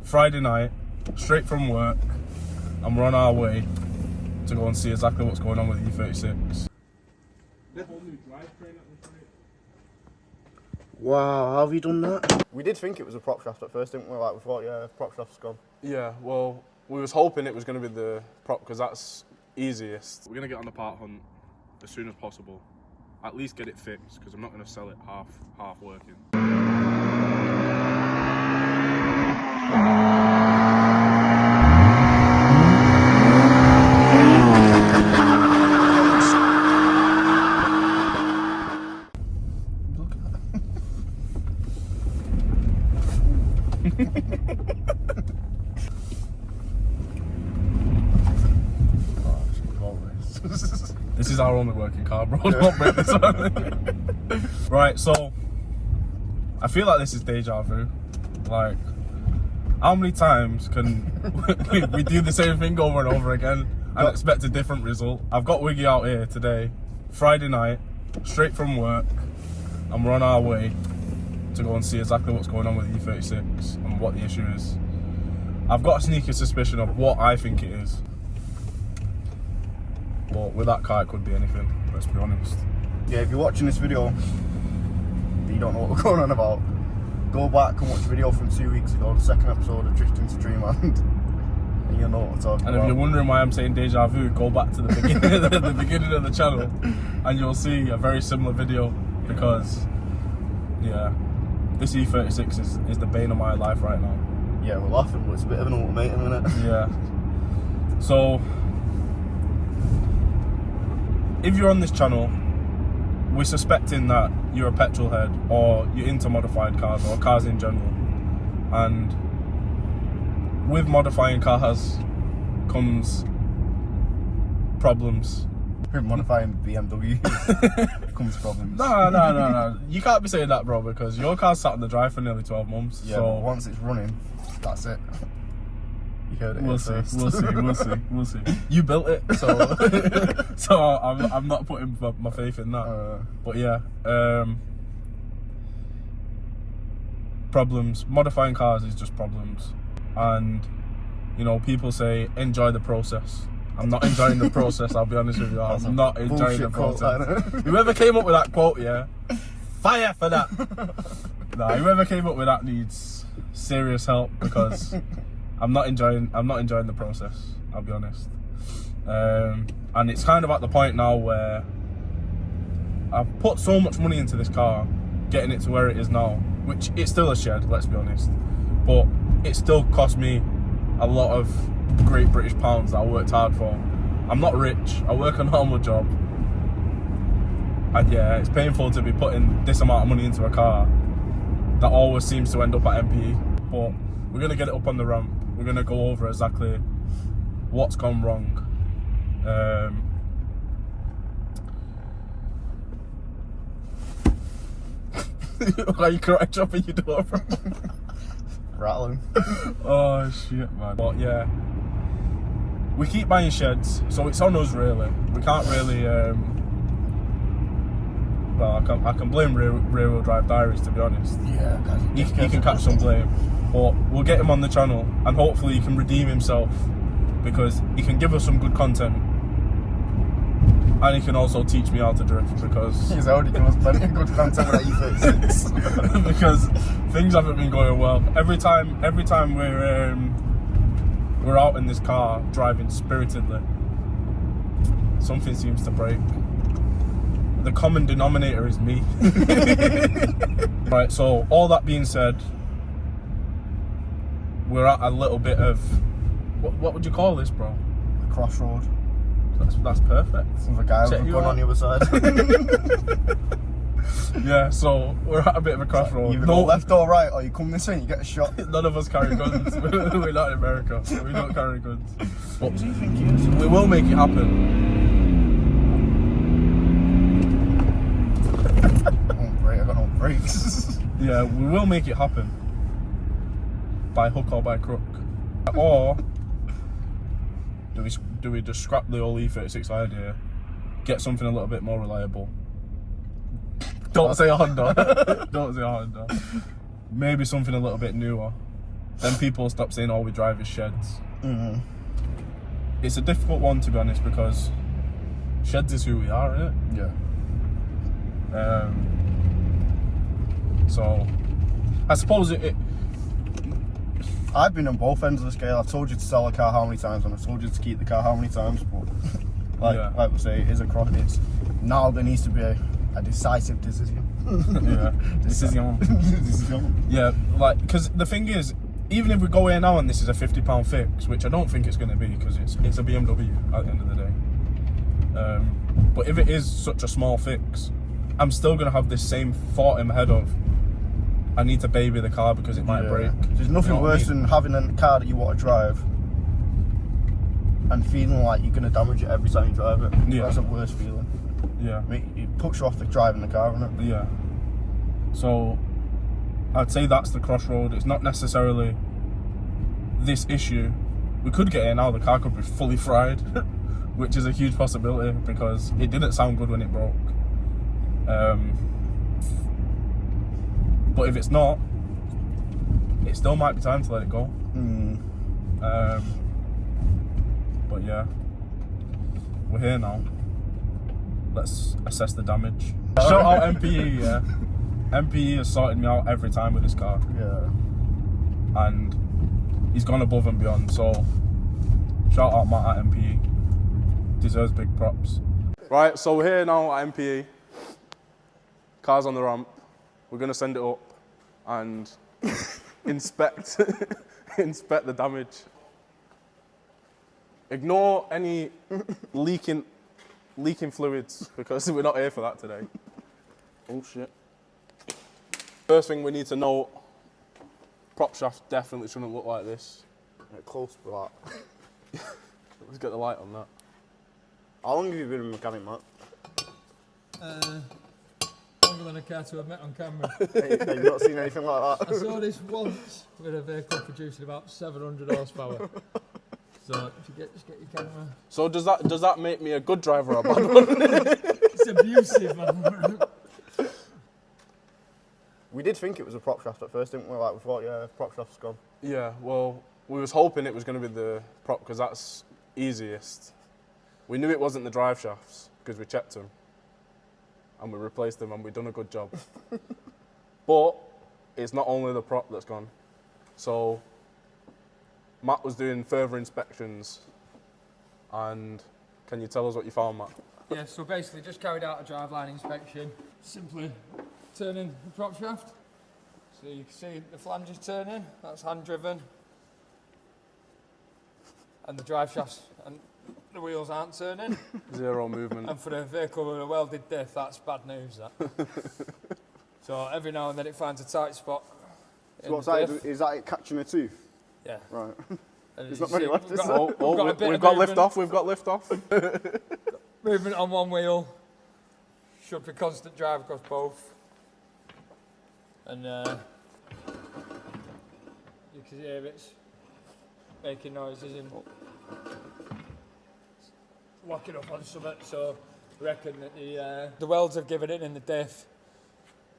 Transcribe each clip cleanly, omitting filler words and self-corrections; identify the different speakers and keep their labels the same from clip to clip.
Speaker 1: Friday night, straight from work, and we're on our way to go and see exactly what's going on with E36.
Speaker 2: Wow, how have you done that? We did think it was a Propshaft at first, didn't we? Like, we thought, yeah, Propshaft's gone.
Speaker 1: Yeah, well, we was hoping it was going to be the prop because that's easiest. We're going to get on the part hunt as soon as possible. At least get it fixed because I'm not going to sell it half working. This is our only working car, bro. Don't break this one. Right, so I feel like this is deja vu. Like, how many times can we do the same thing over and over again and expect a different result? I've got Wiggy out here today, Friday night, straight from work, and we're on our way to go and see exactly what's going on with E36 and what the issue is. I've got a sneaky suspicion of what I think it is. But with that car, it could be anything, let's be honest.
Speaker 2: Yeah, if you're watching this video, and you don't know what we're going on about, go back and watch the video from 2 weeks ago, the second episode of Drifting to Dreamland, and you'll know what we're talking about.
Speaker 1: And if you're wondering why I'm saying deja vu, go back to the beginning, the beginning of the channel, and you'll see a very similar video, because, yeah, this E36 is the bane of my life right now.
Speaker 2: Yeah, we're laughing, but it's a bit of an ultimatum, isn't it?
Speaker 1: Yeah. So, if you're on this channel, we're suspecting that you're a petrol head or you're into modified cars or cars in general. And with modifying cars comes problems.
Speaker 2: With modifying BMW comes problems.
Speaker 1: No. You can't be saying that, bro, because your car's sat on the drive for nearly 12 months.
Speaker 2: Yeah,
Speaker 1: so
Speaker 2: but once it's running, that's it. You heard it.
Speaker 1: We'll see. You built it, so so I'm not putting my faith in that. But yeah, problems. Modifying cars is just problems, and you know, people say enjoy the process. I'm not enjoying the process. I'll be honest with you. I'm not enjoying the process. Whoever came up with that quote, yeah, fire for that. Nah, whoever came up with that needs serious help because. I'm not enjoying the process, I'll be honest. And it's kind of at the point now where I've put so much money into this car, getting it to where it is now, which it's still a shed, let's be honest, but it still cost me a lot of great British pounds that I worked hard for. I'm not rich, I work a normal job, and yeah, it's painful to be putting this amount of money into a car that always seems to end up at MPE, but we're going to get it up on the ramp. We're going to go over exactly what's gone wrong. Are you correct dropping your door, bro?
Speaker 2: Rattling.
Speaker 1: Oh shit, man. But yeah, we keep buying sheds, so it's on us really. We can't really well, I can blame rear wheel drive diaries, to be honest.
Speaker 2: Yeah,
Speaker 1: he can catch some blame, but we'll get him on the channel and hopefully he can redeem himself because he can give us some good content and he can also teach me how to drift because
Speaker 2: he's already given us plenty of good content with that E36
Speaker 1: because things haven't been going well. Every time we're out in this car driving spiritedly, something seems to break. The common denominator is me. Right, so all that being said, we're at a little bit of what would you call this, bro?
Speaker 2: A crossroad.
Speaker 1: That's perfect.
Speaker 2: With a guy with a gun on the other side.
Speaker 1: Yeah, so we're at a bit of a crossroad.
Speaker 2: You go left or right, or you come this way and you get a shot.
Speaker 1: None of us carry guns. We're not in America. We don't carry guns.
Speaker 2: What do you think it is?
Speaker 1: We will make it happen.
Speaker 2: I got no brakes.
Speaker 1: Yeah, we will make it happen. By hook or by crook. Or do we just scrap the old E36 idea, get something a little bit more reliable? Don't say a Honda. Don't say a Honda. Maybe something a little bit newer. then people stop saying all we drive is sheds.
Speaker 2: Mm.
Speaker 1: It's a difficult one, to be honest, because sheds is who we are, isn't it?
Speaker 2: Yeah.
Speaker 1: So I suppose
Speaker 2: I've been on both ends of the scale. I've told you to sell a car how many times, and I've told you to keep the car how many times. But like we say, it is a cross. It's now there needs to be a decisive decision.
Speaker 1: Yeah, decision. Yeah, like, because the thing is, even if we go here now and this is a £50 fix, which I don't think it's going to be, because it's a BMW at the end of the day. But if it is such a small fix, I'm still going to have this same thought in my head of, I need to baby the car because it might break.
Speaker 2: There's nothing worse than having a car that you want to drive and feeling like you're going to damage it every time you drive it.
Speaker 1: Yeah.
Speaker 2: That's the worst feeling.
Speaker 1: Yeah.
Speaker 2: I mean, it puts you off the driving the car, doesn't it?
Speaker 1: Yeah. So I'd say that's the crossroad. It's not necessarily this issue. We could get here now, the car could be fully fried, which is a huge possibility because it didn't sound good when it broke. But if it's not, it still might be time to let it go. But yeah, we're here now. Let's assess the damage. Shout out MPE, yeah. MPE has sorted me out every time with this car.
Speaker 2: Yeah.
Speaker 1: And he's gone above and beyond, so shout out Matt at MPE. Deserves big props. Right, so we're here now at MPE. Car's on the ramp. We're gonna send it up and inspect the damage. Ignore any leaking fluids because we're not here for that today. Oh shit. First thing we need to know, Propshaft definitely shouldn't look like this.
Speaker 2: Yeah, close to that.
Speaker 1: Let's get the light on that.
Speaker 2: How long have you been a mechanic, Matt?
Speaker 3: Longer than I care to admit on camera.
Speaker 2: Hey, have you not seen anything like that?
Speaker 3: I saw this once with a vehicle producing about 700 horsepower. So if you just get your camera.
Speaker 1: So does that make me a good driver or a bad one?
Speaker 3: It's abusive, man.
Speaker 2: We did think it was a Propshaft at first, didn't we? Like, we thought, yeah, Propshaft's gone.
Speaker 1: Yeah, well, we was hoping it was going to be the prop because that's easiest. We knew it wasn't the drive shafts because we checked them and we replaced them and we've done a good job. But it's not only the prop that's gone. So Matt was doing further inspections, and can you tell us what you found, Matt?
Speaker 3: Yeah, so basically just carried out a driveline inspection. Simply turning the prop shaft. So you can see the flanges turning, that's hand driven. And the drive shafts and the wheels aren't turning.
Speaker 1: Zero movement.
Speaker 3: And for a vehicle with a welded diff, that's bad news, that. So every now and then it finds a tight spot.
Speaker 2: So what's that? Is that it catching a tooth?
Speaker 3: Yeah.
Speaker 2: Right.
Speaker 3: And
Speaker 2: There's not many left, is there?
Speaker 1: We've got lift off, we've got lift off.
Speaker 3: Movement on one wheel. Should be constant drive across both. And you can hear it's making noises and locking up on something. So I reckon that the welds have given in the diff.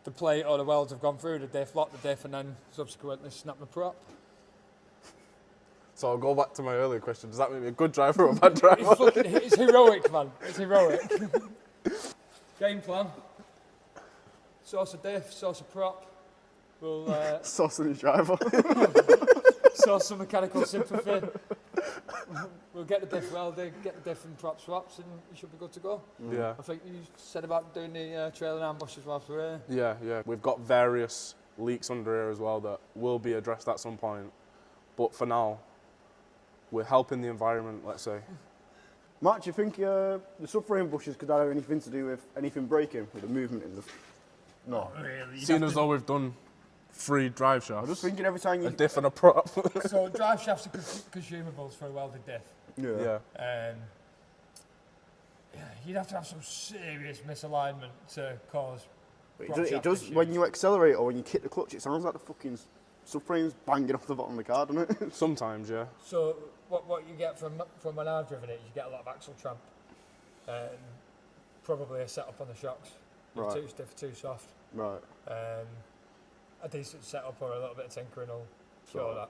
Speaker 3: The plate or the welds have gone through the diff, locked the diff, and then subsequently snapped the prop.
Speaker 1: So I'll go back to my earlier question. Does that make me a good driver or a bad driver?
Speaker 3: It's heroic, man. It's heroic. Game plan. Source of diff, source of prop. We'll
Speaker 2: Sauce on his driver.
Speaker 3: source some mechanical sympathy. We'll get the diff welded, get the diff and prop swaps, and you should be good to go.
Speaker 1: Yeah.
Speaker 3: I think you said about doing the trailing ambushes whilst we're here.
Speaker 1: Yeah. We've got various leaks under here as well that will be addressed at some point. But for now, we're helping the environment, let's say.
Speaker 2: Matt, do you think the subframe bushes could have anything to do with anything breaking, with the movement in the... No.
Speaker 3: Really?
Speaker 1: Seeing as though we've done 3 drive shafts.
Speaker 2: I'm just thinking every time you...
Speaker 1: A diff and a prop.
Speaker 3: So drive shafts are consumables for a welded diff.
Speaker 2: Yeah.
Speaker 1: Yeah.
Speaker 3: You'd have to have some serious misalignment to cause.
Speaker 2: It does when you accelerate or when you kick the clutch, it sounds like the fucking subframe's banging off the bottom of the car, doesn't it?
Speaker 1: Sometimes, yeah.
Speaker 3: So what you get from when I've driven it, you get a lot of axle tramp. Probably a setup on the shocks.
Speaker 2: Right.
Speaker 3: Too stiff, too soft.
Speaker 2: Right.
Speaker 3: A decent setup or a little bit of tinkering will show that.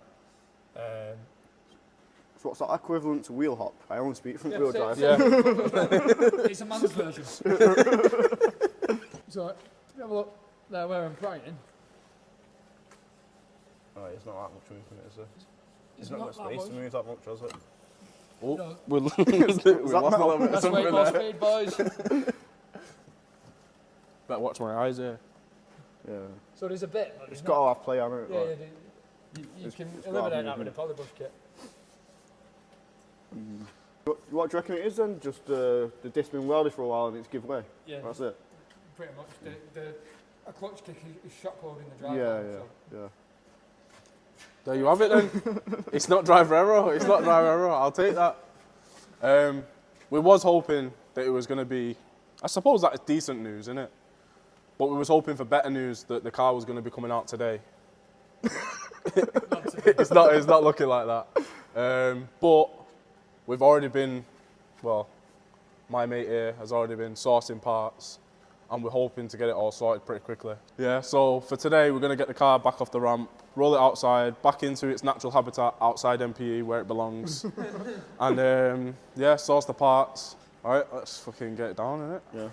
Speaker 2: So what's that equivalent to wheel hop? I only speak from wheel drive.
Speaker 1: Yeah.
Speaker 3: It's a man's version. So, have a look there where I'm writing.
Speaker 2: Oh, it's not that much movement, is there?
Speaker 3: It's
Speaker 2: not
Speaker 3: not
Speaker 2: got
Speaker 3: that
Speaker 2: space
Speaker 3: much.
Speaker 2: to move that much, has it?
Speaker 1: Oh,
Speaker 3: No.
Speaker 1: we lost a little bit of
Speaker 3: Let's
Speaker 1: something
Speaker 3: wait more
Speaker 1: there.
Speaker 3: speed, boys.
Speaker 1: Better watch my eyes here.
Speaker 2: Yeah.
Speaker 3: So there's a bit. But
Speaker 2: It's
Speaker 3: there's
Speaker 2: got
Speaker 3: not-
Speaker 2: to have play on it.
Speaker 3: Yeah,
Speaker 2: like.
Speaker 3: you
Speaker 2: It's
Speaker 3: can
Speaker 2: got
Speaker 3: eliminate that
Speaker 2: movement.
Speaker 3: with a polybush kit.
Speaker 2: What do you reckon it is then? Just the disc been welded for a while and it's give way?
Speaker 3: Yeah,
Speaker 2: That's it?
Speaker 3: pretty much. A clutch kick is shock holding the drive.
Speaker 2: Yeah,
Speaker 3: so.
Speaker 2: yeah.
Speaker 1: There you have it then. It's not driver error. It's not driver error. I'll take that. We was hoping that it was going to be, I suppose that is decent news, isn't it? But we was hoping for better news that the car was going to be coming out today. It's not looking like that. But we've already been, well, my mate here has already been sourcing parts and we're hoping to get it all sorted pretty quickly. Yeah, so for today we're going to get the car back off the ramp, roll it outside, back into its natural habitat outside MPE where it belongs. And yeah, source the parts. All right, let's fucking get it down, innit?
Speaker 2: Yeah.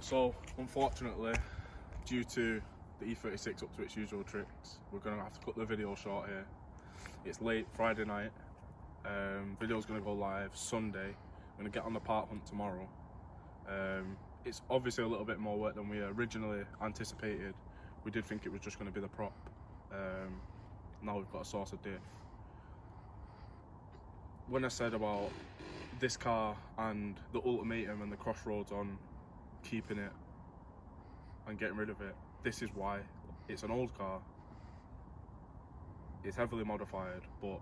Speaker 1: So, unfortunately, due to the E36 up to its usual tricks, we're going to have to cut the video short here. It's late Friday night. Video's going to go live Sunday. I'm going to get on the part hunt tomorrow. It's obviously a little bit more work than we originally anticipated. We did think it was just going to be the prop. Now we've got a source of diff. When I said about this car and the ultimatum and the crossroads on keeping it and getting rid of it, this is why. It's an old car, it's heavily modified, but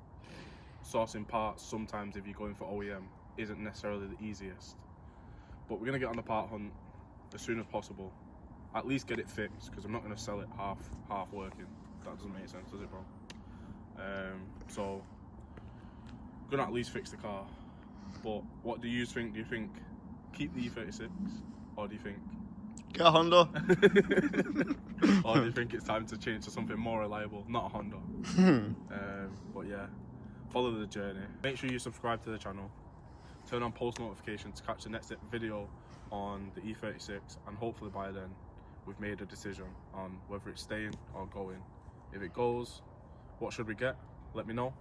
Speaker 1: sourcing parts sometimes if you're going for OEM isn't necessarily the easiest. But we're going to get on the part hunt as soon as possible, at least get it fixed, because I'm not going to sell it half working. That doesn't make sense, does it, bro? So I'm going to at least fix the car. But what do you think? Do you think keep the E36, or do you think
Speaker 2: Get a Honda.
Speaker 1: or do you think it's time to change to something more reliable, not a Honda? But yeah, follow the journey. Make sure you subscribe to the channel. Turn on post notifications to catch the next video on the E36, and hopefully by then we've made a decision on whether it's staying or going. If it goes, what should we get? Let me know.